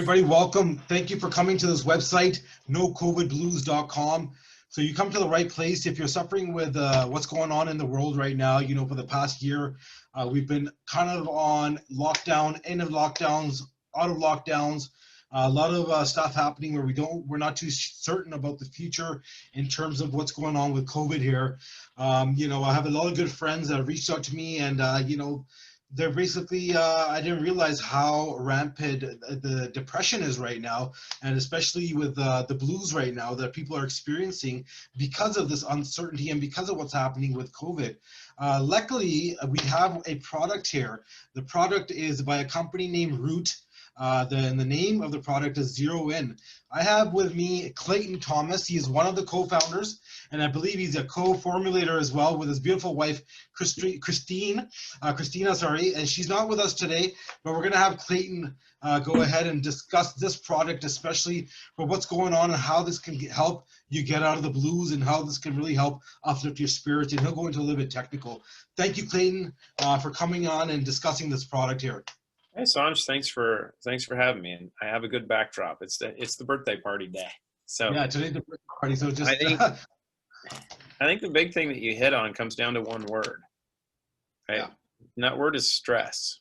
everybody. Welcome. Thank you for coming to this website, nocovidblues.com. So you come to the right place. If you're suffering with what's going on in the world right now, you know, for the past year, we've been kind of on lockdown, end of lockdowns, out of lockdowns. A lot of stuff happening where we're not too certain about the future in terms of what's going on with COVID here. You know, I have a lot of good friends that have reached out to me, and you know, they're basically, I didn't realize how rampant the depression is right now, and especially with the blues right now that people are experiencing because of this uncertainty and because of what's happening with COVID. Luckily, we have a product here. The product is by a company named Root. The name of the product is Zero In. I have with me Clayton Thomas. He is one of the co-founders, and I believe he's a co-formulator as well with his beautiful wife, Christina, and she's not with us today, but we're going to have Clayton go ahead and discuss this product, especially for what's going on and how this can help you get out of the blues and how this can really help uplift your spirits, and he'll go into a little bit technical. Thank you, Clayton, for coming on and discussing this product here. Hey Sanj, thanks for having me. And I have a good backdrop. It's the birthday party day. So yeah, today's the birthday party. So just I think the big thing that you hit on comes down to one word, right? Yeah. And that word is stress.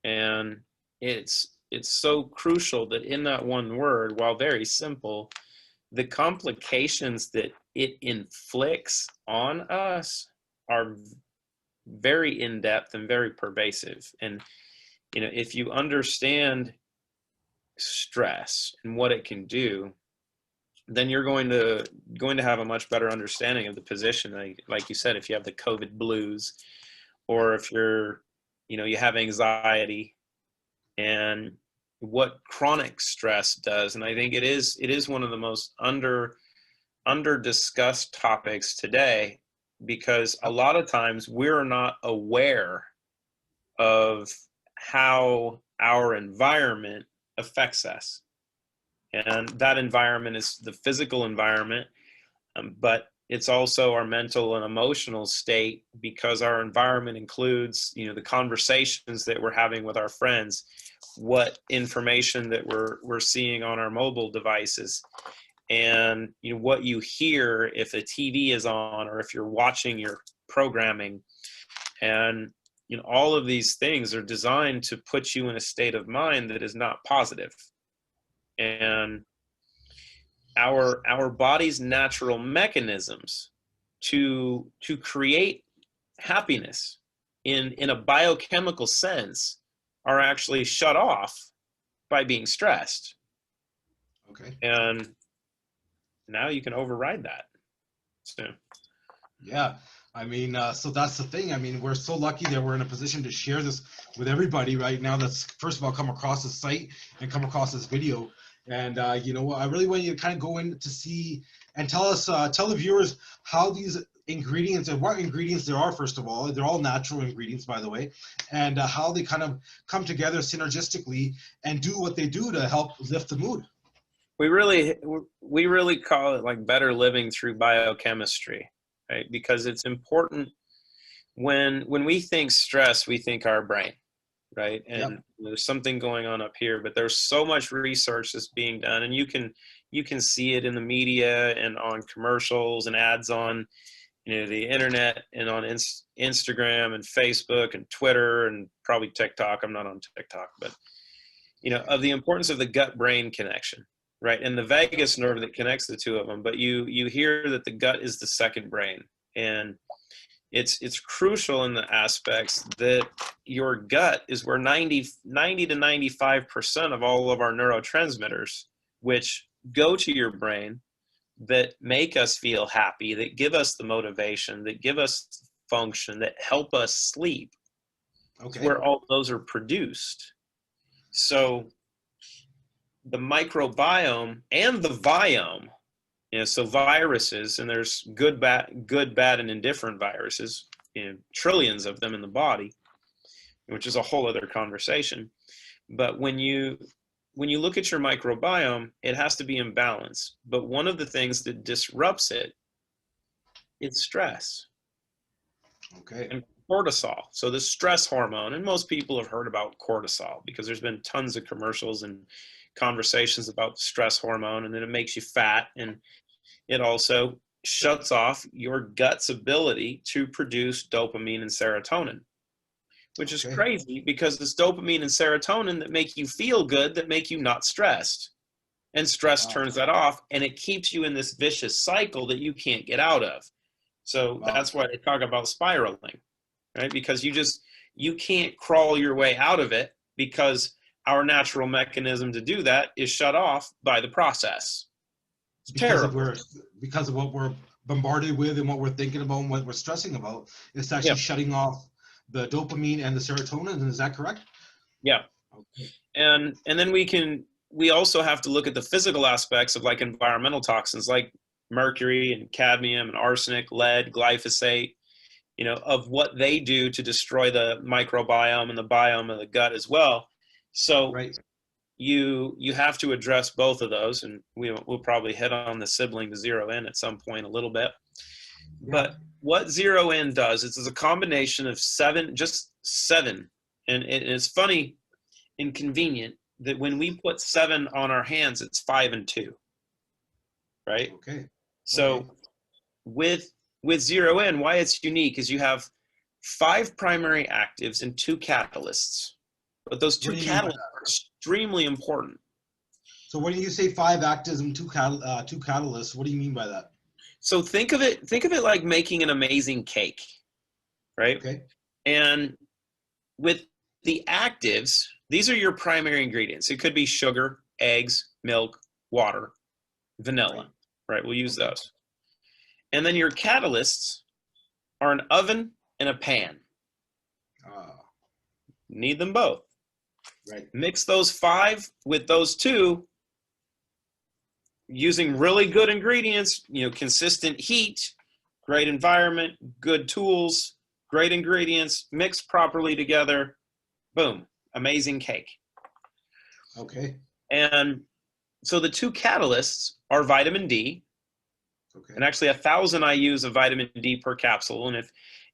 And it's so crucial that in that one word, while very simple, the complications that it inflicts on us are very in-depth and very pervasive. And you know, if you understand stress and what it can do, then you're going to have a much better understanding of the position. Like you said, if you have the COVID blues, or if you have anxiety, and what chronic stress does. And I think it is one of the most under discussed topics today, because a lot of times we're not aware of how our environment affects us. And that environment is the physical environment, but it's also our mental and emotional state, because our environment includes, you know, the conversations that we're having with our friends, what information that we're seeing on our mobile devices, and you know what you hear if the TV is on, or if you're watching your programming. And you know, all of these things are designed to put you in a state of mind that is not positive. And our body's natural mechanisms to create happiness in a biochemical sense are actually shut off by being stressed. Okay. And now you can override that. So yeah, I mean, so that's the thing. I mean, we're so lucky that we're in a position to share this with everybody right now that's, first of all, come across the site and come across this video. And you know, I really want you to kind of go in to see and tell us, tell the viewers how these ingredients and what ingredients there are. First of all, they're all natural ingredients, by the way, and how they kind of come together synergistically and do what they do to help lift the mood. we really call it like better living through biochemistry, right? Because it's important. When we think stress, we think our brain, right? And Yep. there's something going on up here, but there's so much research that's being done, and you can see it in the media and on commercials and ads on, you know, the internet and on Instagram and Facebook and Twitter and probably TikTok. I'm not on TikTok, but you know, of the importance of the gut-brain connection, right? And the vagus nerve that connects the two of them. But you hear that the gut is the second brain, and it's crucial in the aspects that your gut is where 90 to 95% of all of our neurotransmitters, which go to your brain, that make us feel happy, that give us the motivation, that give us function, that help us sleep. Okay. Where all those are produced. So the microbiome and the biome, you know, so viruses, and there's good, bad, and indifferent viruses, you know, trillions of them in the body, which is a whole other conversation. But when you look at your microbiome, it has to be in balance. But one of the things that disrupts it is stress. Okay. And cortisol. So the stress hormone, and most people have heard about cortisol because there's been tons of commercials and conversations about stress hormone, and then it makes you fat, and it also shuts off your gut's ability to produce dopamine and serotonin, which is crazy because it's dopamine and serotonin that make you feel good, that make you not stressed. And stress turns that off, and it keeps you in this vicious cycle that you can't get out of. So that's why they talk about spiraling, right? Because you can't crawl your way out of it because our natural mechanism to do that is shut off by the process. It's terrible. Because of what we're bombarded with and what we're thinking about and what we're stressing about. It's actually shutting off the dopamine and the serotonin. Is that correct? Yeah. Okay. And then we also have to look at the physical aspects of like environmental toxins like mercury and cadmium and arsenic, lead, glyphosate, of what they do to destroy the microbiome and the biome of the gut as well. So you have to address both of those, and we'll probably hit on the sibling to Zero In at some point a little bit. Yeah. But what Zero In does is a combination of seven, and it's funny and convenient that when we put 7 on our hands, it's 5 and 2, right? Okay. So with Zero In, why it's unique is you have 5 primary actives and 2 catalysts, but those 2 catalysts are extremely important. So when you say 5 actives and 2 catalysts, what do you mean by that? So think of it like making an amazing cake, right? Okay. And with the actives, these are your primary ingredients. It could be sugar, eggs, milk, water, vanilla, right? We'll use those. And then your catalysts are an oven and a pan. Need them both. Right. Mix those 5 with those 2 using really good ingredients, consistent heat, great environment, good tools, great ingredients, mixed properly together. Boom. Amazing cake. Okay. And so the 2 catalysts are vitamin D. Okay. And actually 1,000 IUs of vitamin D per capsule. And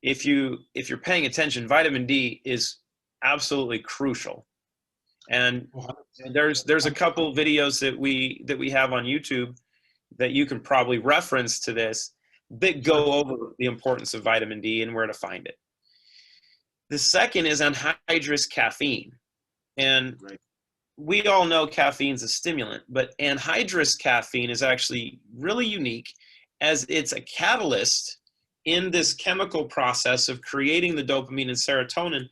if you're paying attention, vitamin D is absolutely crucial. And there's a couple videos that we have on YouTube that you can probably reference to this that go over the importance of vitamin D and where to find it. The second is anhydrous caffeine. And we all know caffeine's a stimulant, but anhydrous caffeine is actually really unique as it's a catalyst in this chemical process of creating the dopamine and serotonin.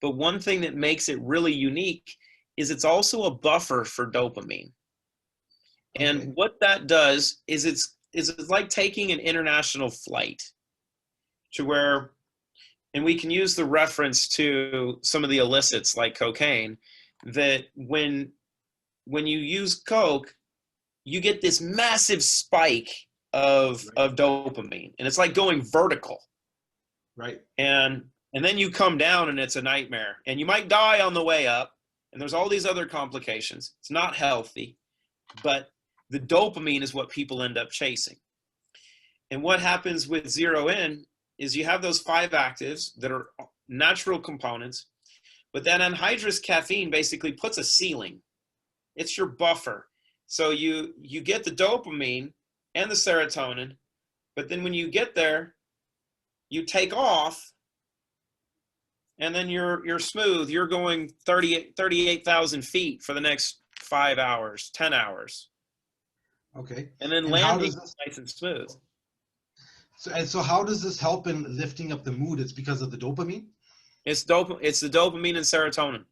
But one thing that makes it really unique is it's also a buffer for dopamine. And what that does is it's like taking an international flight to where, and we can use the reference to some of the illicits like cocaine, that when you use coke, you get this massive spike of dopamine, and it's like going vertical. Right. And then you come down and it's a nightmare, and you might die on the way up, and there's all these other complications. It's not healthy, but the dopamine is what people end up chasing. And what happens with Zero In is you have those 5 actives that are natural components, but that anhydrous caffeine basically puts a ceiling. It's your buffer. So you get the dopamine and the serotonin, but then when you get there, you take off, and then you're smooth. You're going 38,000 feet for the next 5 hours, 10 hours. Okay. And then landing nice and smooth. So how does this help in lifting up the mood? It's because of the dopamine? It's the dopamine and serotonin,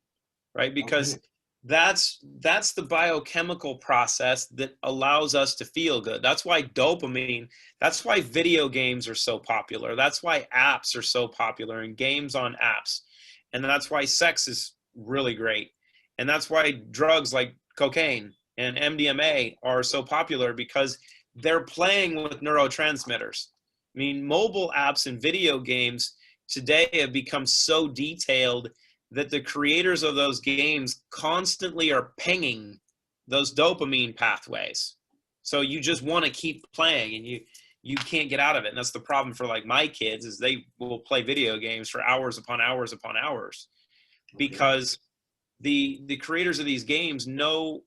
right? Because that's the biochemical process that allows us to feel good. That's why dopamine, that's why video games are so popular. That's why apps are so popular and games on apps. And that's why sex is really great. And that's why drugs like cocaine and MDMA are so popular, because they're playing with neurotransmitters. I mean, mobile apps and video games today have become so detailed that the creators of those games constantly are pinging those dopamine pathways. So you just want to keep playing, and you can't get out of it. And that's the problem for like my kids, is they will play video games for hours upon hours upon hours, because the creators of these games know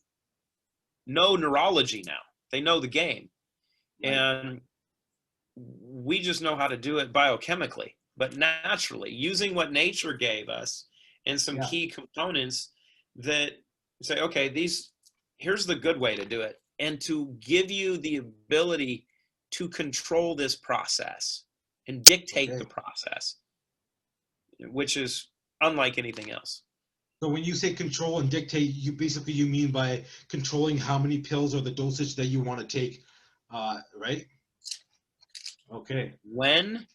neurology now. They know the game. Right. And we just know how to do it biochemically, but naturally, using what nature gave us and some key components that say, okay, here's the good way to do it, and to give you the ability to control this process and dictate the process, which is unlike anything else. So when you say control and dictate, you mean by controlling how many pills or the dosage that you want to take, right? Okay. When,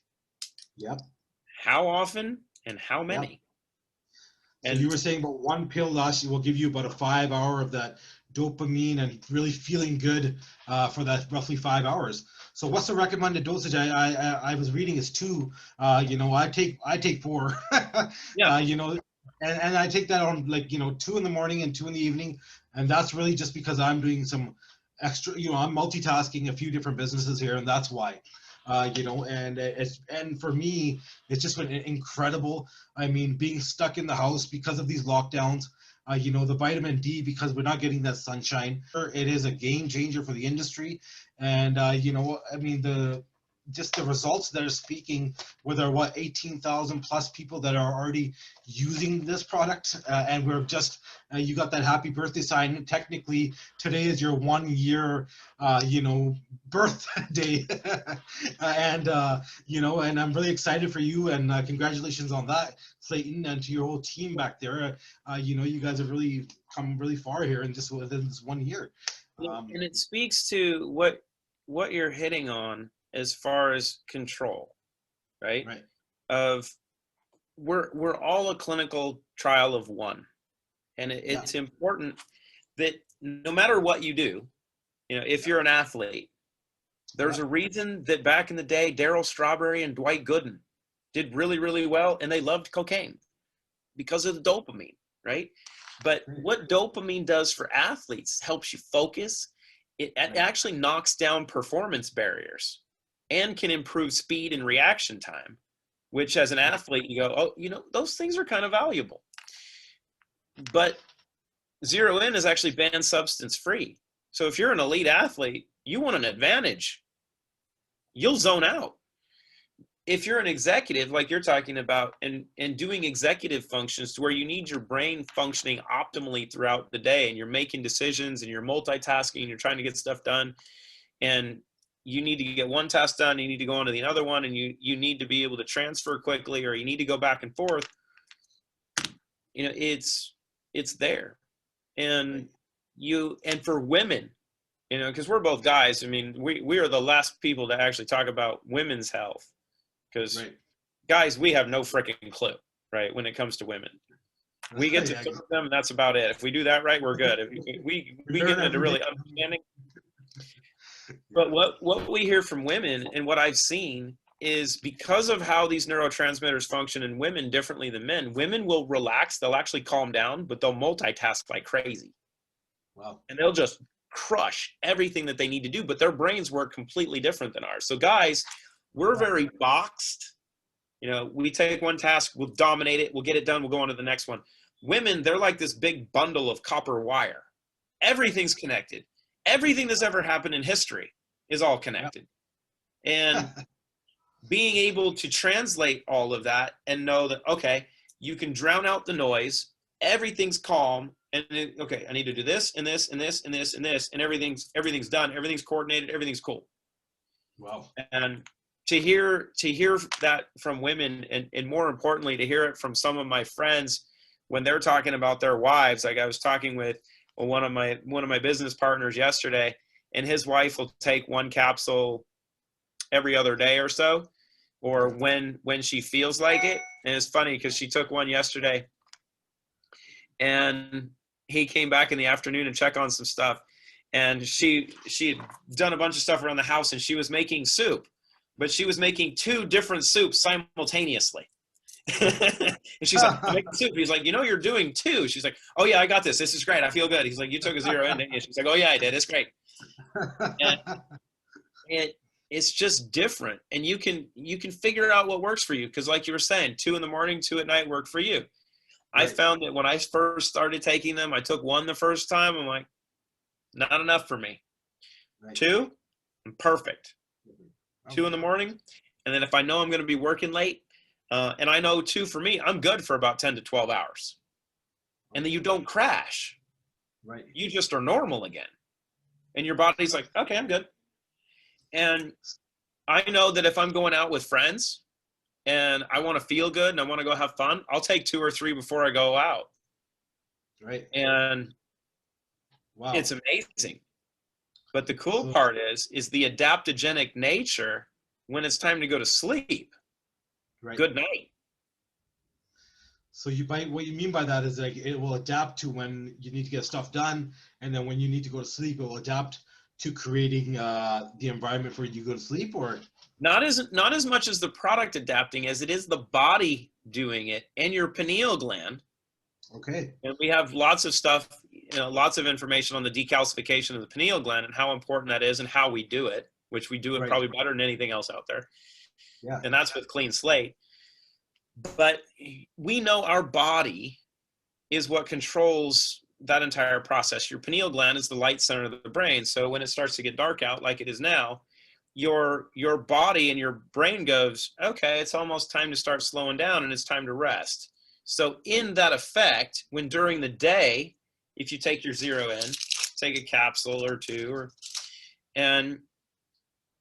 how often, and how many. So you were saying about one pill will give you about a 5 hour of that dopamine and really feeling good for that roughly 5 hours. So what's the recommended dosage? I was reading is 2. I take 4. And I take that on 2 in the morning and 2 in the evening, and that's really just because I'm doing some extra. I'm multitasking a few different businesses here, and that's why. And for me, it's just been incredible. I mean, being stuck in the house because of these lockdowns, the vitamin D, because we're not getting that sunshine. It is a game changer for the industry. And, just the results that are speaking, with our 18,000 plus people that are already using this product, and we're just you got that happy birthday sign. Technically today is your 1 year birthday. And I'm really excited for you, and congratulations on that, Clayton, and to your whole team back there. You guys have really come really far here in just within this 1 year. And it speaks to what you're hitting on as far as control, right? Of we're all a clinical trial of one, and it's important that no matter what you do, if you're an athlete, there's a reason that back in the day, Darryl Strawberry and Dwight Gooden did really, really well, and they loved cocaine because of the dopamine, right? But what dopamine does for athletes helps you focus. It actually knocks down performance barriers and can improve speed and reaction time, which as an athlete, you go, oh, those things are kind of valuable. But Zero In is actually banned substance free. So if you're an elite athlete, you want an advantage, you'll zone out. If you're an executive, like you're talking about, and doing executive functions to where you need your brain functioning optimally throughout the day, and you're making decisions and you're multitasking and you're trying to get stuff done, and you need to get one task done, you need to go on to the other one, and you need to be able to transfer quickly, or you need to go back and forth. It's there. And for women, because we're both guys, I mean, we are the last people to actually talk about women's health, because guys, we have no freaking clue, right? When it comes to women, we get to serve them, and that's about it. If we do that right, we're good. If we get into really understanding. But what we hear from women, and what I've seen, is because of how these neurotransmitters function in women differently than men, women will relax, they'll actually calm down, but they'll multitask like crazy. Wow. And they'll just crush everything that they need to do, but their brains work completely different than ours. So guys, we're very boxed. We take one task, we'll dominate it, we'll get it done, we'll go on to the next one. Women, they're like this big bundle of copper wire. Everything's connected. Everything that's ever happened in history is all connected. And being able to translate all of that and know that, okay, you can drown out the noise, everything's calm, and then, okay, I need to do this and this and this and this and this, and everything's done, everything's coordinated, everything's cool. Wow. And to hear that from women, and more importantly, to hear it from some of my friends when they're talking about their wives. Like I was talking with one of my business partners yesterday, and his wife will take one capsule every other day or so, or when she feels like it. And it's funny because she took one yesterday, and he came back in the afternoon and check on some stuff, and she had done a bunch of stuff around the house, and she was making soup, but she was making 2 different soups simultaneously. And she's like, I'm making soup. He's like, you're doing 2. She's like, oh yeah, I got this. This is great. I feel good. He's like, you took a Zero In, didn't you? She's like, oh yeah, I did. It's great. And it's just different, and you can figure out what works for you, because like you were saying, 2 in the morning, 2 at night work for you. Right. I found that when I first started taking them, I took 1 the first time, I'm like, not enough for me. Right. 2, I'm perfect. Okay. 2 in the morning, and then if I know I'm going to be working late, and I know 2 for me, I'm good for about 10 to 12 hours. And then you don't crash. Right. You just are normal again. And your body's like, okay, I'm good. And I know that if I'm going out with friends and I want to feel good and I want to go have fun, I'll take 2 or 3 before I go out. Right. And wow, it's amazing. But the cool part is the adaptogenic nature when it's time to go to sleep. Right. Good night. So what you mean by that is like it will adapt to when you need to get stuff done, and then when you need to go to sleep, it will adapt to creating the environment for you to go to sleep, or not as much as the product adapting as it is the body doing it and your pineal gland. Okay. And we have lots of stuff, lots of information on the decalcification of the pineal gland and how important that is and how we do it, which we do it probably better than anything else out there. Yeah. And that's with Clean Slate. But we know our body is what controls that entire process. Your pineal gland is the light center of the brain. So when it starts to get dark out like it is now, your body and your brain goes, okay, it's almost time to start slowing down and it's time to rest. So in that effect, when during the day, if you take your zero in, take a capsule or 2, and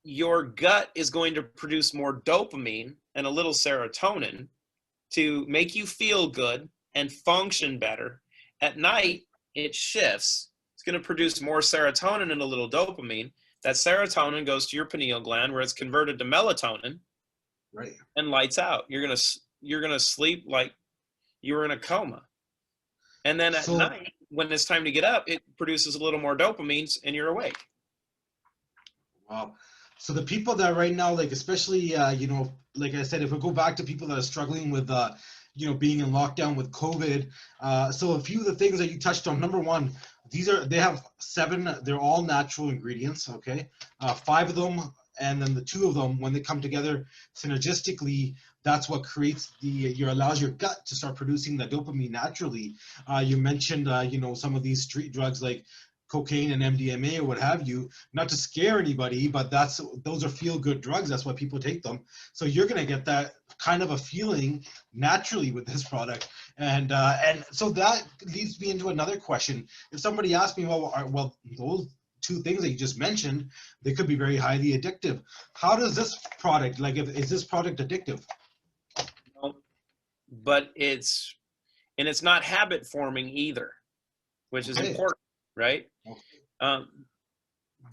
your gut is going to produce more dopamine and a little serotonin to make you feel good and function better. At night, it shifts. It's going to produce more serotonin and a little dopamine. That serotonin goes to your pineal gland where it's converted to melatonin, right, and lights out. You're going to sleep like you were in a coma. And then at night, when it's time to get up, it produces a little more dopamine and you're awake. Wow. So the people that right now, like especially, like I said, if we go back to people that are struggling with, being in lockdown with COVID. So a few of the things that you touched on, number one, they have 7, they're all natural ingredients, okay? 5 of them, and then the 2 of them, when they come together synergistically, that's what creates allows your gut to start producing the dopamine naturally. You mentioned, some of these street drugs like cocaine and MDMA or what have you, not to scare anybody, but those are feel-good drugs. That's why people take them. So you're going to get that kind of a feeling naturally with this product. And so that leads me into another question. If somebody asked me, well, those 2 things that you just mentioned, they could be very highly addictive. How does this product, is this product addictive? No, but it's not habit forming either, which is important. Right? Okay.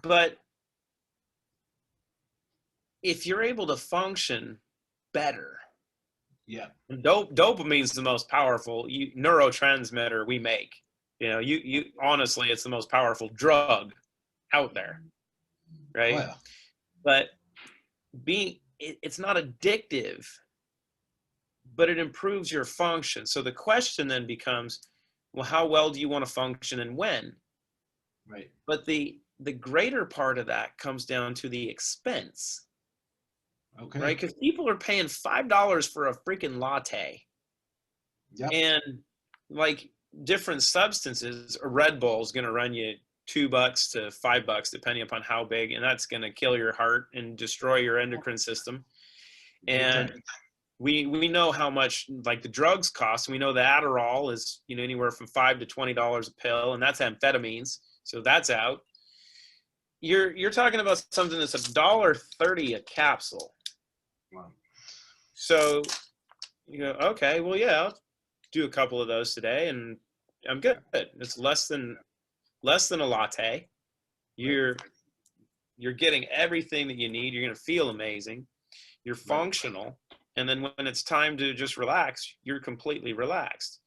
But if you're able to function better, yeah, dopamine is the most powerful neurotransmitter we make. You honestly, it's the most powerful drug out there, right? Oh, yeah. But it's not addictive, but it improves your function. So the question then becomes, well, how well do you want to function and when? Right. But the greater part of that comes down to the expense. Okay. Right? Because people are paying $5 for a freaking latte. Yep. And like different substances, a Red Bull is going to run you $2 to $5, depending upon how big, and that's going to kill your heart and destroy your endocrine system. And we know how much like the drugs cost. We know the Adderall is anywhere from $5 to $20 a pill, and that's amphetamines. So that's out. You're talking about something that's $1.30 a capsule. Wow. So you go, okay, well, yeah, I'll do a couple of those today, and I'm good. It's less than a latte. You're getting everything that you need. You're going to feel amazing. You're functional, and then when it's time to just relax, you're completely relaxed,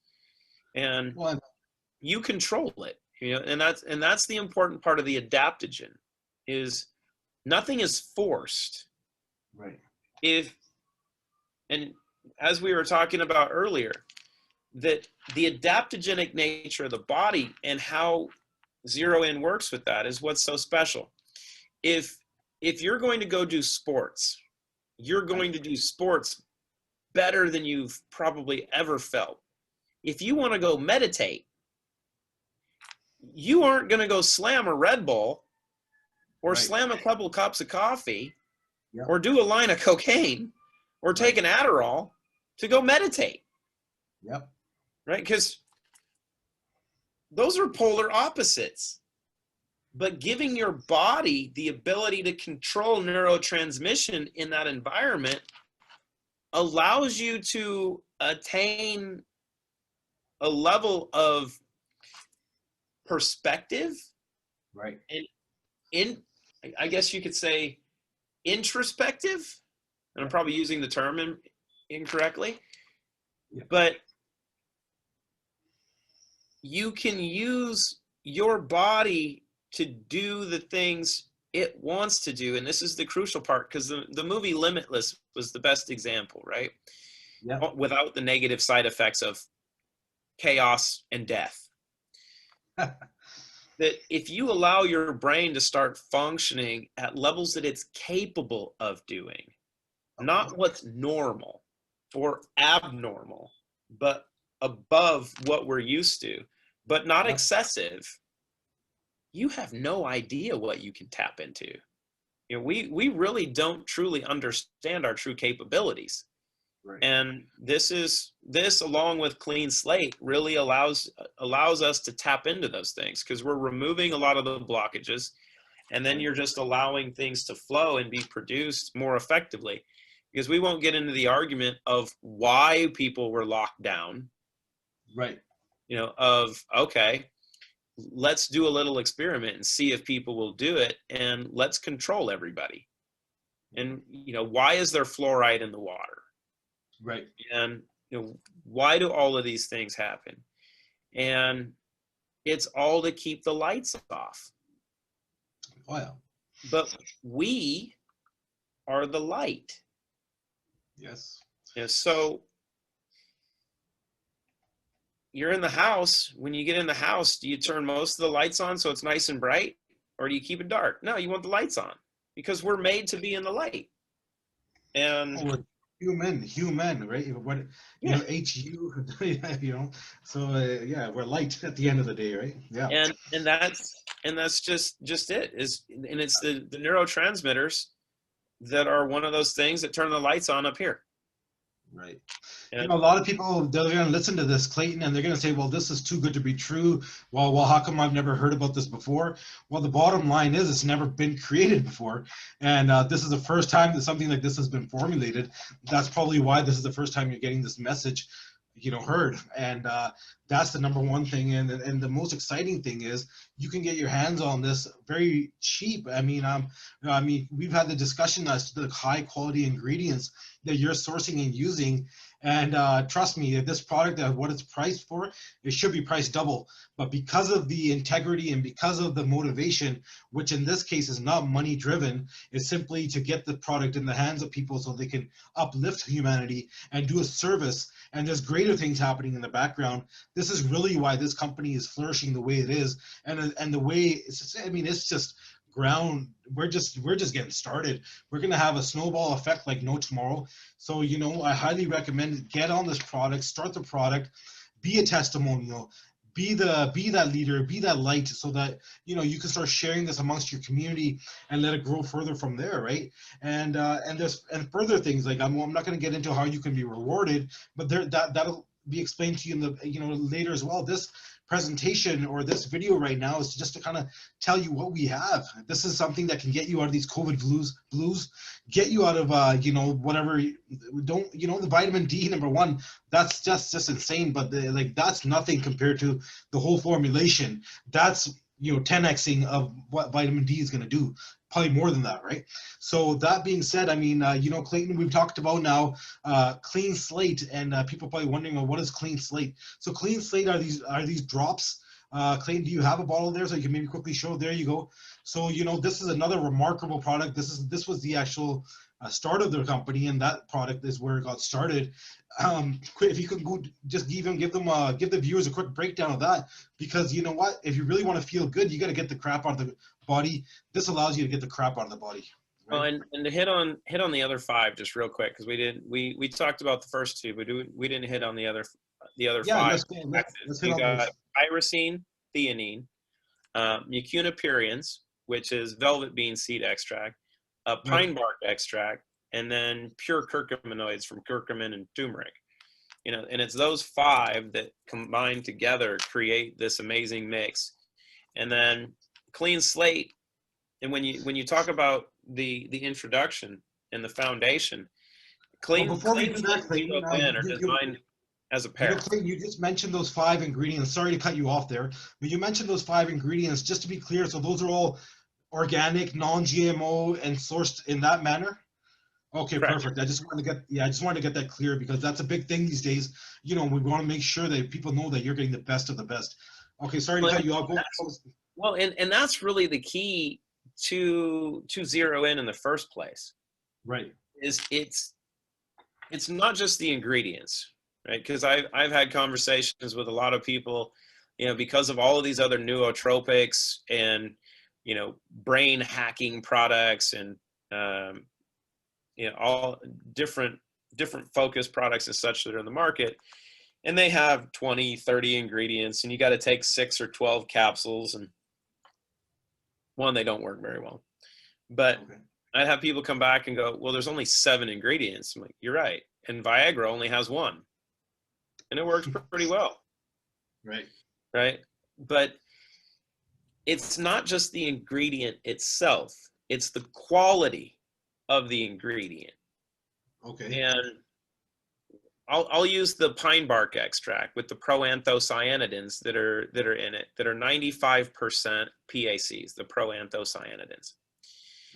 and you control it. And that's the important part of the adaptogen, is nothing is forced. Right. And as we were talking about earlier, that the adaptogenic nature of the body and how Zero In works with that is what's so special. If if you're going to go do sports, you're going to do sports better than you've probably ever felt. If you want to go meditate, you aren't going to go slam a Red Bull or slam a couple cups of coffee or do a line of cocaine or take an Adderall to go meditate. Yep. Right? Because those are polar opposites. But giving your body the ability to control neurotransmission in that environment allows you to attain a level of perspective, right? And I guess you could say introspective, and I'm probably using the term incorrectly, but you can use your body to do the things it wants to do. And this is the crucial part, because the movie Limitless was the best example, right? Yeah. Without the negative side effects of chaos and death. That if you allow your brain to start functioning at levels that it's capable of doing, not what's normal or abnormal, but above what we're used to, but not excessive, you have no idea what you can tap into. You know, we really don't truly understand our true capabilities. Right. And this along with Clean Slate really allows us to tap into those things, because we're removing a lot of the blockages, and then you're just allowing things to flow and be produced more effectively. Because we won't get into the argument of why people were locked down. Right. You know, of, okay, let's do a little experiment and see if people will do it, and let's control everybody. And, you know, why is there fluoride in the water? Right. And, you know, why do all of these things happen? And it's all to keep the lights off. Wow. But we are the light. Yes. You know, so you're in the house. When you get in the house, do you turn most of the lights on so it's nice and bright, or do you keep it dark? No, you want the lights on, because we're made to be in the light. And human, right? What, you know, HU, you know. So we're light at the end of the day, right? Yeah. And that's just it is, and it's the neurotransmitters that are one of those things that turn the lights on up here. Right. You know, a lot of people, they're going to listen to this, Clayton, and they're going to say, well, this is too good to be true. Well, how come I've never heard about this before? Well, the bottom line is it's never been created before. And this is the first time that something like this has been formulated. That's probably why this is the first time you're getting this message, you know, heard. And that's the number one thing. And the most exciting thing is you can get your hands on this very cheap. I mean, we've had the discussion as to the high quality ingredients that you're sourcing and using. And trust me, if this product, what it's priced for, it should be priced double. But because of the integrity and because of the motivation, which in this case is not money driven, it's simply to get the product in the hands of people so they can uplift humanity and do a service. And there's greater things happening in the background. This is really why this company is flourishing the way it is. And the way it's just ground. We're just getting started. We're going to have a snowball effect like no tomorrow. So, you know, I highly recommend get on this product, start the product, be a testimonial, be that leader, be that light, so that, you know, you can start sharing this amongst your community and let it grow further from there, right? And further things, like I'm not going to get into how you can be rewarded, but that'll be explained to you in the, you know, later as well. This presentation or this video right now is just to kind of tell you what we have. This is something that can get you out of these COVID blues, get you out of you know, whatever. Don't, you know, the vitamin D, number one, that's just insane, but like that's nothing compared to the whole formulation. That's, you know, 10xing of what vitamin D is going to do, probably more than that, right? So that being said, I mean, you know, Clayton, we've talked about now Clean Slate, and people probably wondering, well, what is Clean Slate? So Clean Slate are these drops. Clayton, do you have a bottle there so you can maybe quickly show? There you go. So, you know, this is another remarkable product. This was the actual start of their company, and that product is where it got started. If you could go, just give the viewers a quick breakdown of that, because you know what, if you really want to feel good, you got to get the crap out of the body. This allows you to get the crap out of the body. Well, right? and to hit on the other five just real quick, because we talked about the first two, but we didn't hit on the other Yeah, five let's go. active. Let's hit You on got those. pyrrocine, theanine, mucunapurians, which is velvet bean seed extract, Right. pine bark extract, and then pure curcuminoids from curcumin and turmeric. You know, and it's those five that combined together create this amazing mix. And then clean slate. And when you talk about the introduction and the foundation, Well, before we clean do that, slate Clayton, zero in are designed as a pair. Clayton, you just mentioned those five ingredients. Sorry to cut you off there, but you mentioned those five ingredients. Just to be clear, so those are all organic, non-GMO, and sourced in that manner. Okay, Correct. perfect. I just wanted to get that clear because that's a big thing these days. You know, we want to make sure that people know that you're getting the best of the best. Okay, sorry to Well, cut you off. and that's really the key to zero in the first place. Right. Is it's not just the ingredients, right? Because I've had conversations with a lot of people, you know, because of all of these other nootropics and, you know, brain hacking products and you know, all different focus products and such that are in the market, and they have 20, 30 ingredients, and you got to take 6 or 12 capsules, and one, they don't work very well. But Okay. I'd have people come back and go, well, there's only 7 ingredients. I'm like, you're right. And Viagra only has 1. And it works pretty well. Right. Right. But it's not just the ingredient itself, it's the quality of the ingredient. Okay. And I'll use the pine bark extract with the proanthocyanidins that are in it, that are 95% PACs, the proanthocyanidins.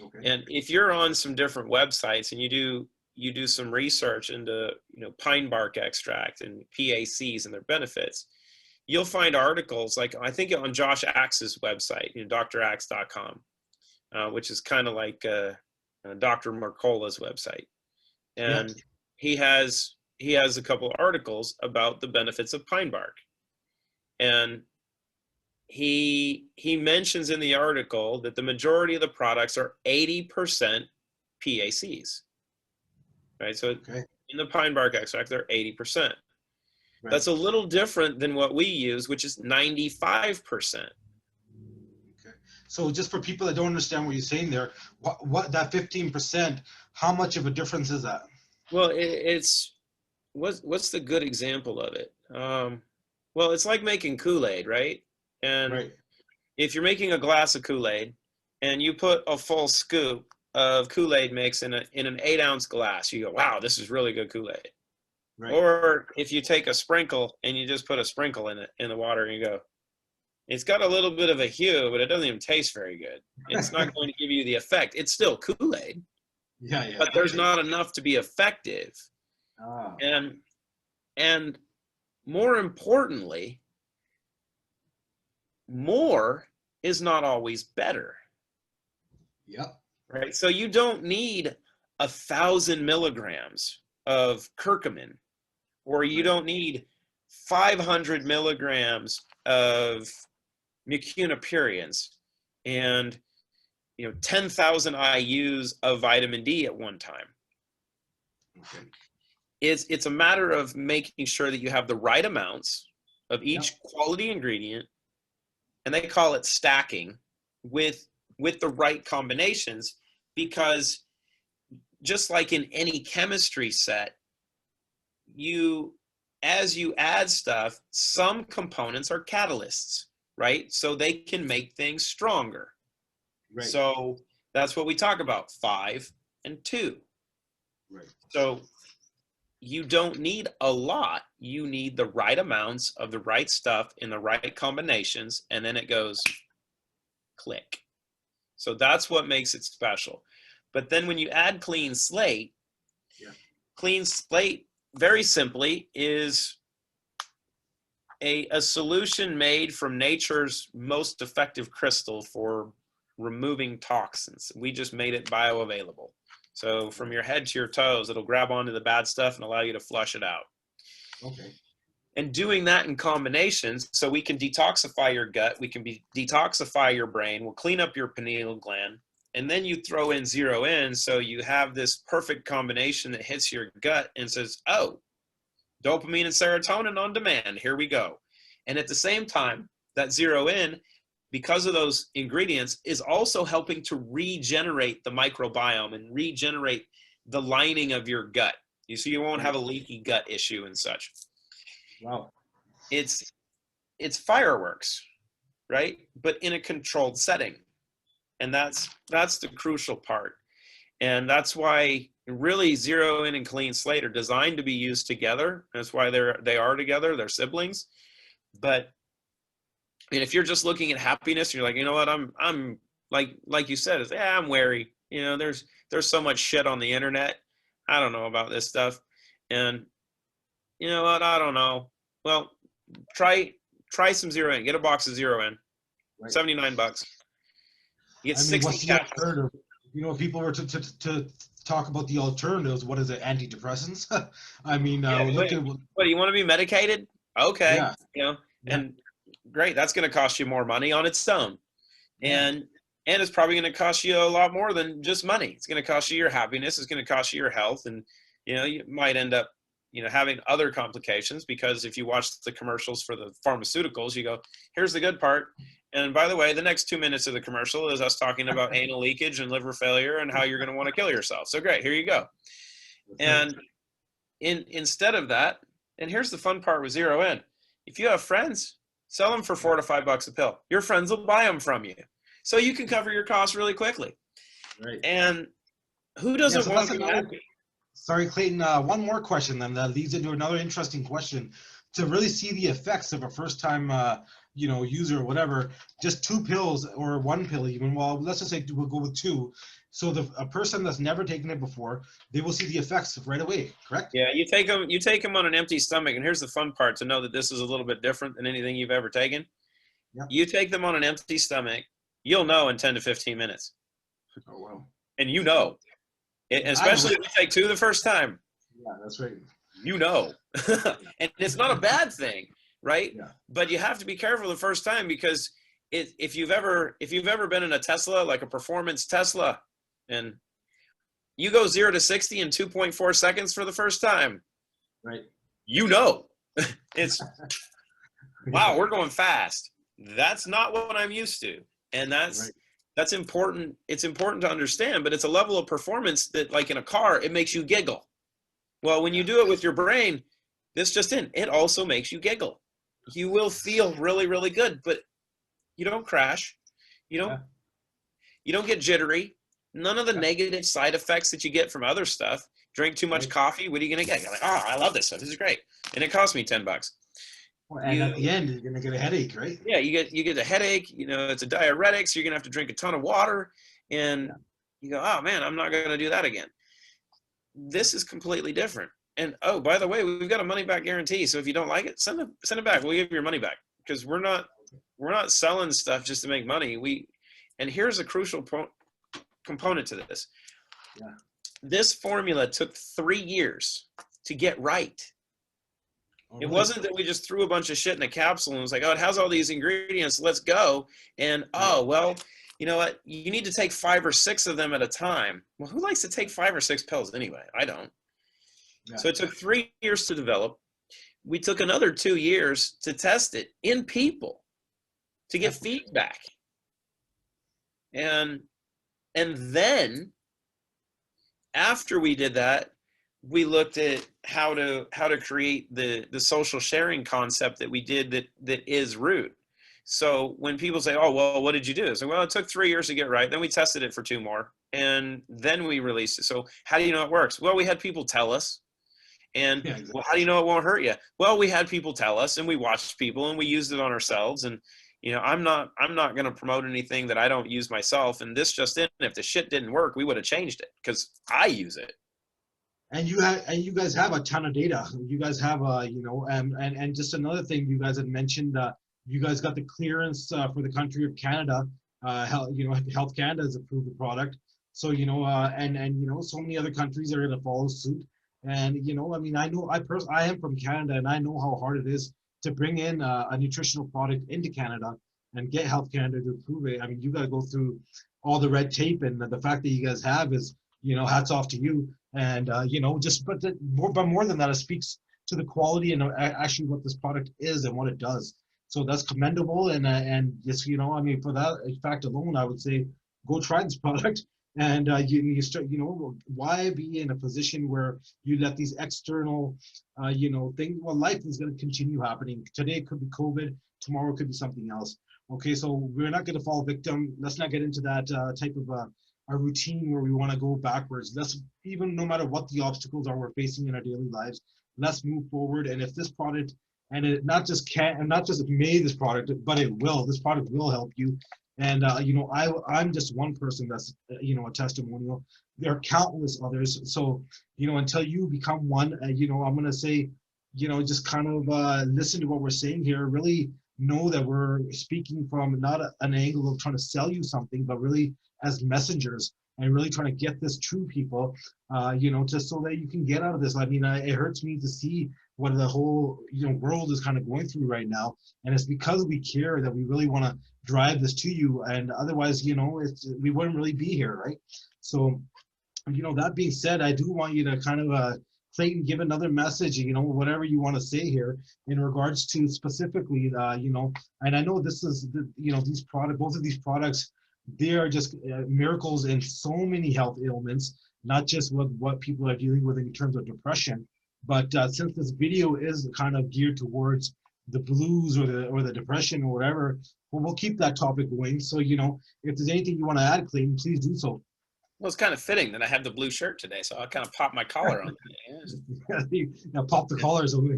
Okay. And if you're on some different websites and you do some research into, you know, pine bark extract and PACs and their benefits, you'll find articles like, I think on Josh Axe's website, you know, draxe.com, which is kind of like Dr. Mercola's website. And Yeah. he has a couple articles about the benefits of pine bark. And he mentions in the article that the majority of the products are 80% PACs. Right? So Okay. in the pine bark extract, they're 80%. Right. That's a little different than what we use, which is 95%. Okay. So just for people that don't understand what you're saying there, what that 15%, how much of a difference is that? Well, it's what's the good example of it? Well, it's like making Kool-Aid, right? And Right. if you're making a glass of Kool-Aid and you put a full scoop of Kool-Aid mix in an 8-ounce glass, you go, wow, this is really good Kool-Aid. Right. Or if you take a sprinkle and you just put a sprinkle in the water and you go, it's got a little bit of a hue, but it doesn't even taste very good. It's not going to give you the effect. It's still Kool-Aid, Yeah. but there's not enough to be effective. Ah. And more importantly, more is not always better. Yep. Right? So you don't need 1,000 milligrams of curcumin, or you don't need 500 milligrams of mucunapurians and, you know, 10,000 IUs of vitamin D at one time. Okay. It's a matter of making sure that you have the right amounts of each quality ingredient, and they call it stacking with the right combinations, because just like in any chemistry set, as you add stuff, some components are catalysts, right? So they can make things stronger. Right. So that's what we talk about, 5 and 2. Right. So you don't need a lot. You need the right amounts of the right stuff in the right combinations, and then it goes click. So that's what makes it special. But then when you add clean slate, clean slate, very simply, is a solution made from nature's most effective crystal for removing toxins. We just made it bioavailable. So from your head to your toes, it'll grab onto the bad stuff and allow you to flush it out. Okay. And doing that in combinations, so we can detoxify your gut, we can detoxify your brain, we'll clean up your pineal gland, And then you throw in zero in, so you have this perfect combination that hits your gut and says, oh, dopamine and serotonin on demand, here we go. And at the same time, that zero in, because of those ingredients, is also helping to regenerate the microbiome and regenerate the lining of your gut. So you won't have a leaky gut issue and such. Wow. It's fireworks, right? But in a controlled setting. And that's the crucial part. And that's why really Zero In and Clean Slate are designed to be used together. That's why they are together, they're siblings. But and if you're just looking at happiness, you're like, you know what, I'm like you said, is I'm wary. You know, there's so much shit on the internet. I don't know about this stuff. And you know what, I don't know. Well, try some Zero In. Get a box of Zero In. Right. $79. You get 60 what's the alternative? You know, if people were to talk about the alternatives, what is it, antidepressants? I mean, look at what do you want to be medicated? Okay, yeah. You know, and great, that's going to cost you more money on its own, and it's probably going to cost you a lot more than just money. It's going to cost you your happiness. It's going to cost you your health, and you know, you might end up, you know, having other complications, because if you watch the commercials for the pharmaceuticals, you go, here's the good part. And by the way, the next 2 minutes of the commercial is us talking about anal leakage and liver failure and how you're going to want to kill yourself. So great, here you go. And instead of that, and here's the fun part with Zero In. If you have friends, sell them for $4 to $5 a pill. Your friends will buy them from you. So you can cover your costs really quickly. Right. And who doesn't want to be happy? Sorry, Clayton, one more question then that leads into another interesting question. To really see the effects of a first-time you know, user or whatever, just 2 pills or 1 pill even, well, let's just say we'll go with 2. So a person that's never taken it before, they will see the effects right away, correct? Yeah, you take them on an empty stomach, and here's the fun part to know that this is a little bit different than anything you've ever taken. Yep. You take them on an empty stomach, you'll know in 10 to 15 minutes. Oh, wow. And you know. Especially if you take 2 the first time. Yeah, that's right. You know. And it's not a bad thing. Right? Yeah. But you have to be careful the first time, because if you've ever been in a Tesla, like a performance Tesla, and you go 0 to 60 in 2.4 seconds for the first time, right? You know, it's wow, we're going fast. That's not what I'm used to, and that's important. It's important to understand, but it's a level of performance that, like in a car, it makes you giggle. Well, when you do it with your brain, it also makes you giggle. You will feel really, really good, but you don't crash. You don't get jittery. None of the negative side effects that you get from other stuff. Drink too much coffee, what are you going to get? You're like, oh, I love this stuff. This is great. And it cost me $10. Well, and at the end, you're going to get a headache, right? Yeah, you get a headache. You know, it's a diuretic, so you're going to have to drink a ton of water. And you go, oh, man, I'm not going to do that again. This is completely different. And oh, by the way, we've got a money back guarantee. So if you don't like it, send it back. We'll give you your money back, because we're not selling stuff just to make money. And here's a crucial component to this. Yeah. This formula took 3 years to get right. Oh, it wasn't that we just threw a bunch of shit in a capsule and was like, oh, it has all these ingredients, let's go. And oh, well, you know what? You need to take 5 or 6 of them at a time. Well, who likes to take 5 or 6 pills anyway? I don't. Yeah. So it took 3 years to develop. We took another 2 years to test it in people to get feedback. And then after we did that, we looked at how to create the social sharing concept that we did that is Root. So when people say, oh, well, what did you do? So, well, it took 3 years to get right. Then we tested it for 2 more, and then we released it. So how do you know it works? Well, we had people tell us. And well, how do you know it won't hurt you? Well, we had people tell us, and we watched people, and we used it on ourselves. And you know, I'm not going to promote anything that I don't use myself. And this just in, if the shit didn't work, we would have changed it, because I use it. And you guys have a ton of data. You guys have you know, and just another thing you guys had mentioned, you guys got the clearance for the country of Canada. You know, Health Canada has approved the product. So you know, and you know, so many other countries are going to follow suit. And you know, I mean, I am from Canada, and I know how hard it is to bring in a nutritional product into Canada and get Health Canada to approve it. I mean, you got to go through all the red tape, and the fact that you guys have is, hats off to you. And but more than that, it speaks to the quality and actually what this product is and what it does. So that's commendable. And just, I mean, for that fact alone, I would say go try this product. And you start, why be in a position where you let these external, things? Well, life is going to continue happening. Today it could be COVID. Tomorrow it could be something else. Okay, so we're not going to fall victim. Let's not get into that type of a routine where we want to go backwards. Let's, even no matter what the obstacles are we're facing in our daily lives, let's move forward. And if this product, and it not just may this product, but this product will help you. And I'm just one person that's a testimonial. There are countless others. So until you become one, I'm gonna say, just kind of listen to what we're saying here. Really know that we're speaking from not an angle of trying to sell you something, but really as messengers, and really trying to get this to people, just so that you can get out of this. I mean, it hurts me to see what the whole world is kind of going through right now, and it's because we care that we really want to drive this to you, and otherwise, we wouldn't really be here, right? So, that being said, I do want you to kind of Clayton, give another message, whatever you want to say here in regards to specifically, and I know this is these both of these products, they are just miracles in so many health ailments, not just what people are dealing with in terms of depression. But since this video is kind of geared towards the blues or the depression or whatever, well, we'll keep that topic going. So, if there's anything you want to add, Clayton, please do so. Well, it's kind of fitting that I have the blue shirt today, so I kind of popped my collar on today. Now pop the collars over.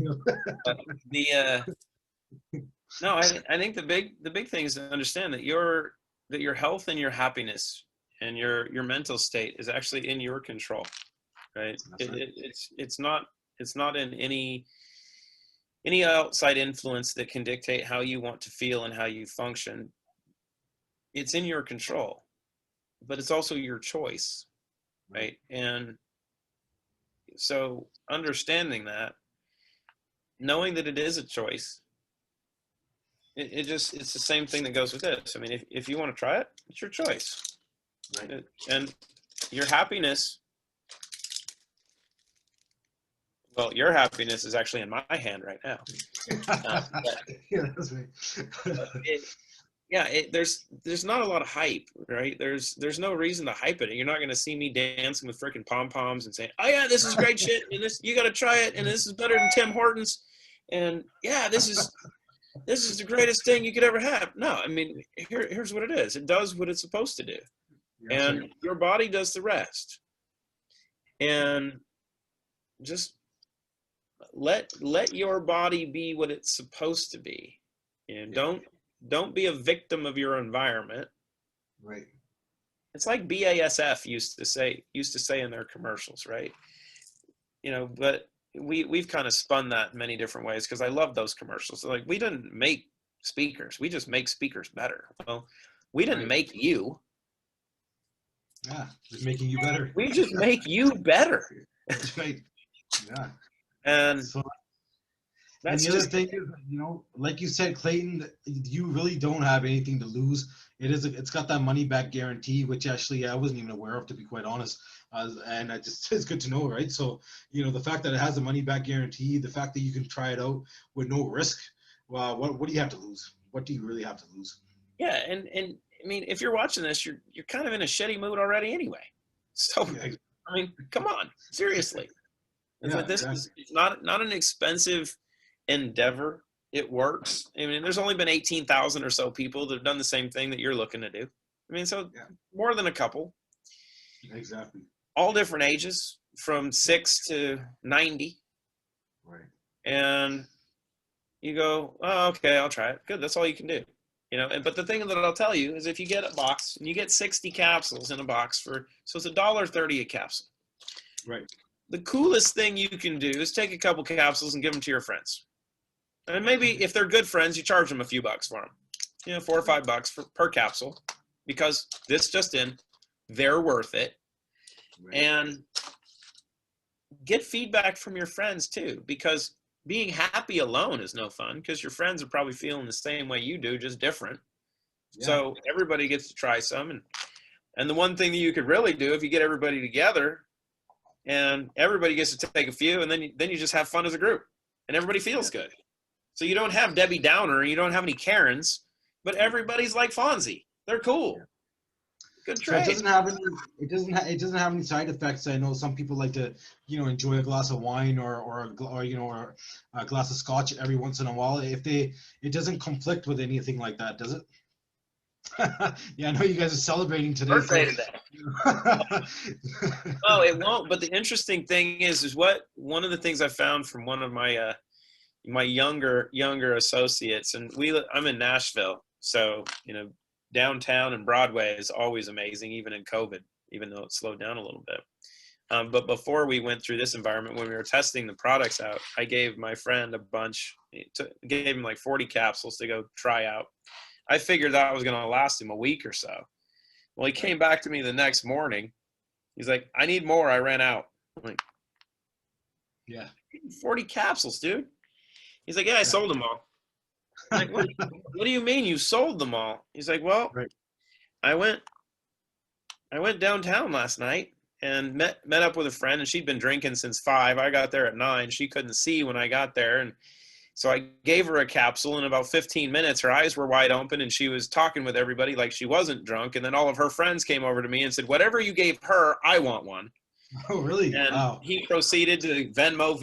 No, I think the big thing is to understand that your health and your happiness and your mental state is actually in your control, right? It's not in any outside influence that can dictate how you want to feel and how you function. It's in your control, but it's also your choice, right? And so understanding that, knowing that it is a choice, it's the same thing that goes with this. I mean, if you want to try it, it's your choice, right? And your happiness, well, your happiness is actually in my hand right now. Yeah, that's right. There's not a lot of hype, right? There's no reason to hype it. You're not going to see me dancing with freaking pom-poms and saying, oh yeah, this is great shit, and this, you got to try it, and this is better than Tim Hortons, and yeah, this is the greatest thing you could ever have. No, I mean, here's what it is. It does what it's supposed to do, and your body does the rest. And just let your body be what it's supposed to be, and don't be a victim of your environment. Right. It's like BASF used to say in their commercials, right? But we've kind of spun that many different ways, because I love those commercials. Like, we didn't make speakers, we just make speakers better. Well, we didn't make you. Yeah, just making you better. We just make you better. That's right. Yeah. And so, and the other thing is, like you said, Clayton, you really don't have anything to lose. It's got that money back guarantee, which actually I wasn't even aware of, to be quite honest. And it's good to know, right? So, the fact that it has a money back guarantee, the fact that you can try it out with no risk, well, what do you have to lose? What do you really have to lose? Yeah, and I mean, if you're watching this, you're kind of in a shitty mood already anyway. So, I mean, come on, seriously. This is not an expensive endeavor. It works. I mean, there's only been 18,000 or so people that have done the same thing that you're looking to do. I mean, so more than a couple. Exactly. All different ages, from 6 to 90. Right. And you go, oh, okay, I'll try it. Good. That's all you can do. But the thing that I'll tell you is, if you get a box and you get 60 capsules in a box so it's $1.30 a capsule. Right. The coolest thing you can do is take a couple capsules and give them to your friends. And maybe if they're good friends, you charge them a few bucks for them. $4 or $5 per capsule, because this just in, they're worth it. Right. And get feedback from your friends too, because being happy alone is no fun, because your friends are probably feeling the same way you do, just different. Yeah. So everybody gets to try some. And And the one thing that you could really do if you get everybody together and everybody gets to take a few, and then you just have fun as a group and everybody feels good. So you don't have Debbie Downer, you don't have any Karens, but everybody's like Fonzie. They're cool. Good trade. So it doesn't have any side effects. I know some people like to, enjoy a glass of wine or a glass of scotch every once in a while. It doesn't conflict with anything like that, does it? Yeah, I know you guys are celebrating today. Birthday today. Oh, it won't. But the interesting thing is what one of the things I found from one of my my younger associates, and I'm in Nashville, so downtown and Broadway is always amazing, even in COVID, even though it slowed down a little bit. But before we went through this environment, when we were testing the products out, I gave my friend a bunch, gave him like 40 capsules to go try out. I figured that was going to last him a week or so. Well, he came back to me the next morning. He's like, I need more. I ran out. I'm like, yeah, 40 capsules, dude. He's like, yeah, I sold them all. I'm like, what do you mean you sold them all? He's like, well, right. I went downtown last night and met up with a friend, and she'd been drinking since 5. I got there at 9. She couldn't see when I got there, and so I gave her a capsule. In about 15 minutes, her eyes were wide open, and she was talking with everybody like she wasn't drunk. And then all of her friends came over to me and said, whatever you gave her, I want one. Oh, really? And wow. He proceeded to Venmo.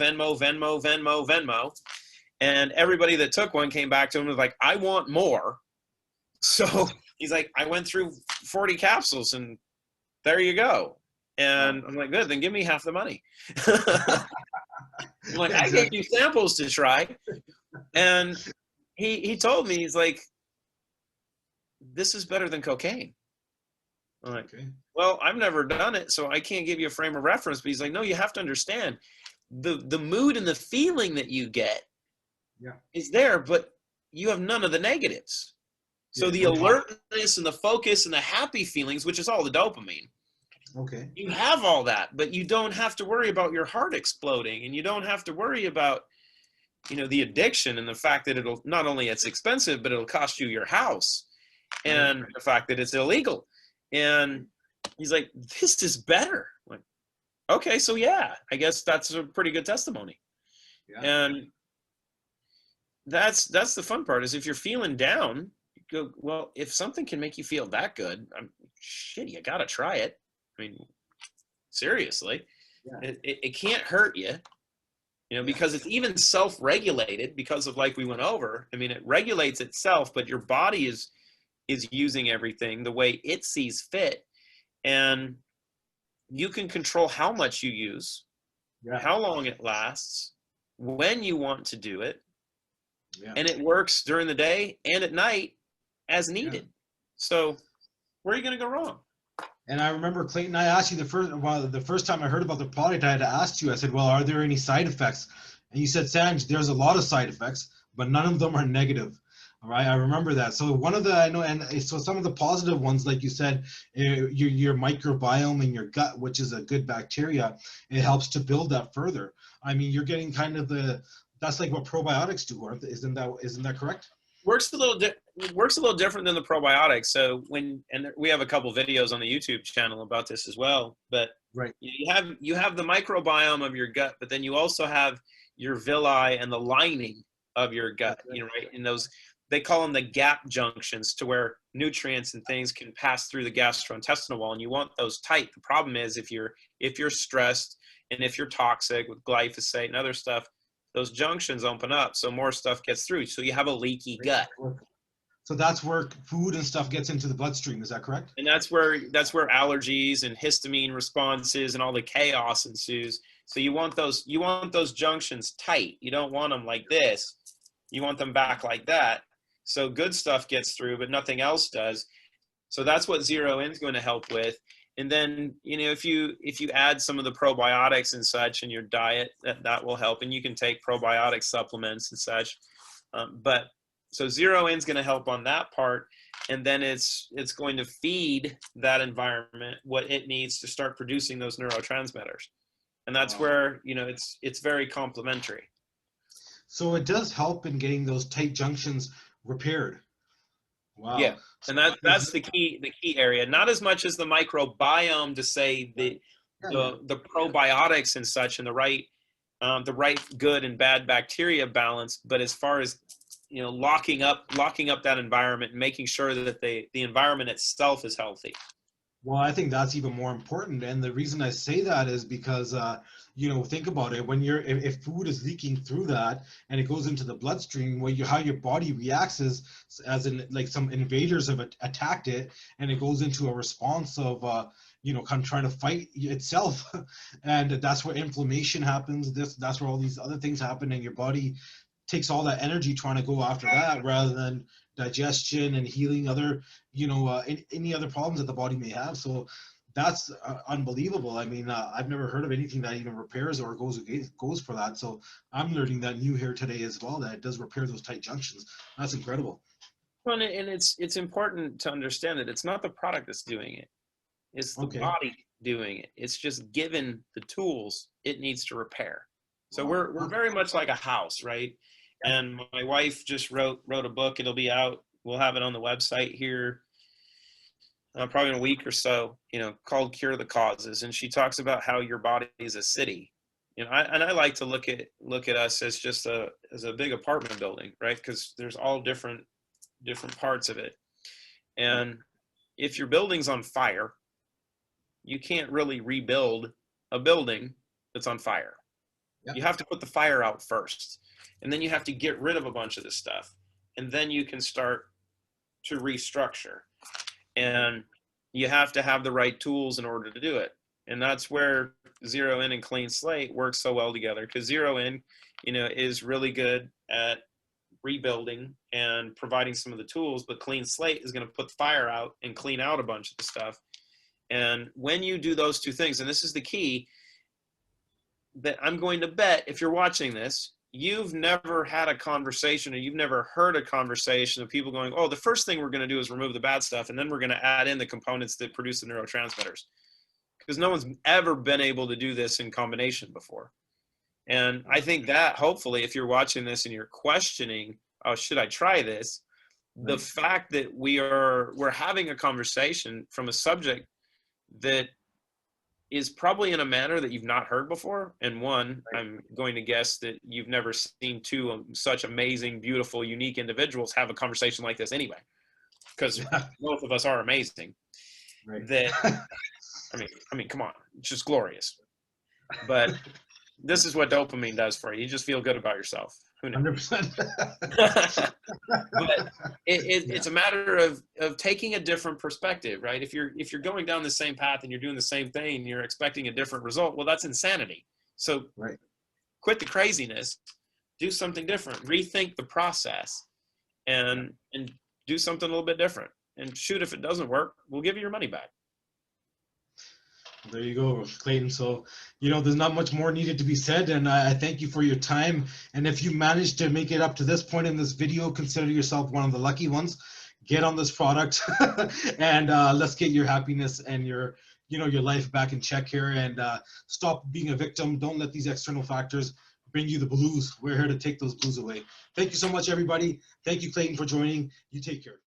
And everybody that took one came back to him and was like, I want more. So he's like, I went through 40 capsules and there you go. And I'm like, good, then give me half the money. I'm like, I gave you samples to try. And he told me, he's like, this is better than cocaine. I'm like, okay. Well, I've never done it, so I can't give you a frame of reference. But he's like, no, you have to understand the mood and the feeling that you get is there, but you have none of the negatives. So the alertness and the focus and the happy feelings, which is all the dopamine. Okay. You have all that, but you don't have to worry about your heart exploding, and you don't have to worry about, the addiction and the fact that it'll not only it's expensive, but it'll cost you your house, and the fact that it's illegal. And he's like, this is better. I'm like, okay, so yeah, I guess that's a pretty good testimony. Yeah. And that's the fun part is if you're feeling down, you go, well, if something can make you feel that good, shit, you got to try it. I mean, seriously, it can't hurt you, because it's even self-regulated because of like we went over. I mean, it regulates itself, but your body is using everything the way it sees fit. And you can control how much you use, how long it lasts, when you want to do it. Yeah. And it works during the day and at night as needed. Yeah. So where are you going to go wrong? And I remember, Clayton, I asked you the first time I heard about the product, I had to ask you, I said, well, are there any side effects? And you said, Sanj, there's a lot of side effects, but none of them are negative. All right, I remember that. So one of the, I know, and so some of the positive ones, like you said, your microbiome in your gut, which is a good bacteria, it helps to build that further. I mean, you're getting kind of that's like what probiotics do, isn't that correct? Works a little different than the probiotics. So and we have a couple videos on the YouTube channel about this as well. But you have the microbiome of your gut, but then you also have your villi and the lining of your gut. Right? And those, they call them the gap junctions, to where nutrients and things can pass through the gastrointestinal wall, and you want those tight. The problem is if you're stressed and if you're toxic with glyphosate and other stuff, those junctions open up, so more stuff gets through. So you have a leaky gut. So that's where food and stuff gets into the bloodstream. Is that correct? And that's where allergies and histamine responses and all the chaos ensues. So you want those junctions tight. You don't want them like this. You want them back like that. So good stuff gets through, but nothing else does. So that's what Zero In is going to help with. And then, if you add some of the probiotics and such in your diet, that will help. And you can take probiotic supplements and such. But so Zero In is going to help on that part. And then it's going to feed that environment what it needs to start producing those neurotransmitters. And that's where, it's very complementary. So it does help in getting those tight junctions repaired. Wow. Yeah, and that's the key area. Not as much as the microbiome to say Yeah, yeah. the probiotics and such, and the right good and bad bacteria balance, but as far as locking up that environment and making sure that the environment itself is healthy. Well, I think that's even more important. And the reason I say that is because, think about it. When if food is leaking through that and it goes into the bloodstream, how your body reacts is as in like some invaders have attacked it, and it goes into a response of, kind of trying to fight itself. And that's where inflammation happens. That's where all these other things happen, and your body takes all that energy trying to go after that rather than digestion and healing other, any other problems that the body may have. So that's unbelievable. I mean, I've never heard of anything that even repairs or goes for that. So I'm learning that new here today as well, that it does repair those tight junctions. That's incredible. Well, and it's important to understand that it's not the product that's doing it. It's the Okay. body doing it. It's just given the tools it needs to repair. So Wow. we're very much like a house, right? And my wife just wrote a book. It'll be out. We'll have it on the website here probably in a week or so, called Cure the Causes. And she talks about how your body is a city. I like to look at us as just as a big apartment building, right? Because there's all different parts of it. And if your building's on fire, you can't really rebuild a building that's on fire. You have to put the fire out first, and then you have to get rid of a bunch of this stuff, and then you can start to restructure. And you have to have the right tools in order to do it. And that's where Zero In and Clean Slate work so well together, because Zero In, is really good at rebuilding and providing some of the tools, but Clean Slate is going to put the fire out and clean out a bunch of the stuff. And when you do those two things, and this is the key, that I'm going to bet if you're watching this, you've never had a conversation or you've never heard a conversation of people going, oh, the first thing we're going to do is remove the bad stuff, and then we're going to add in the components that produce the neurotransmitters. Because no one's ever been able to do this in combination before. And I think that hopefully if you're watching this and you're questioning, oh, should I try this? Right. The fact that we're having a conversation from a subject that is probably in a manner that you've not heard before. And one, right. I'm going to guess that you've never seen two such amazing, beautiful, unique individuals have a conversation like this anyway, because both of us are amazing. Right. That, I mean, come on, it's just glorious. But this is what dopamine does for you. You just feel good about yourself. Who knows? 100%. But it's a matter of taking a different perspective, right? If you're going down the same path and you're doing the same thing and you're expecting a different result, well, that's insanity. So quit the craziness, do something different, rethink the process, and do something a little bit different. And shoot, if it doesn't work, we'll give you your money back. There you go, Clayton. So, there's not much more needed to be said, and I thank you for your time. And if you managed to make it up to this point in this video, consider yourself one of the lucky ones. Get on this product, and let's get your happiness and your life back in check here, and stop being a victim. Don't let these external factors bring you the blues. We're here to take those blues away. Thank you so much, everybody. Thank you, Clayton, for joining. You take care.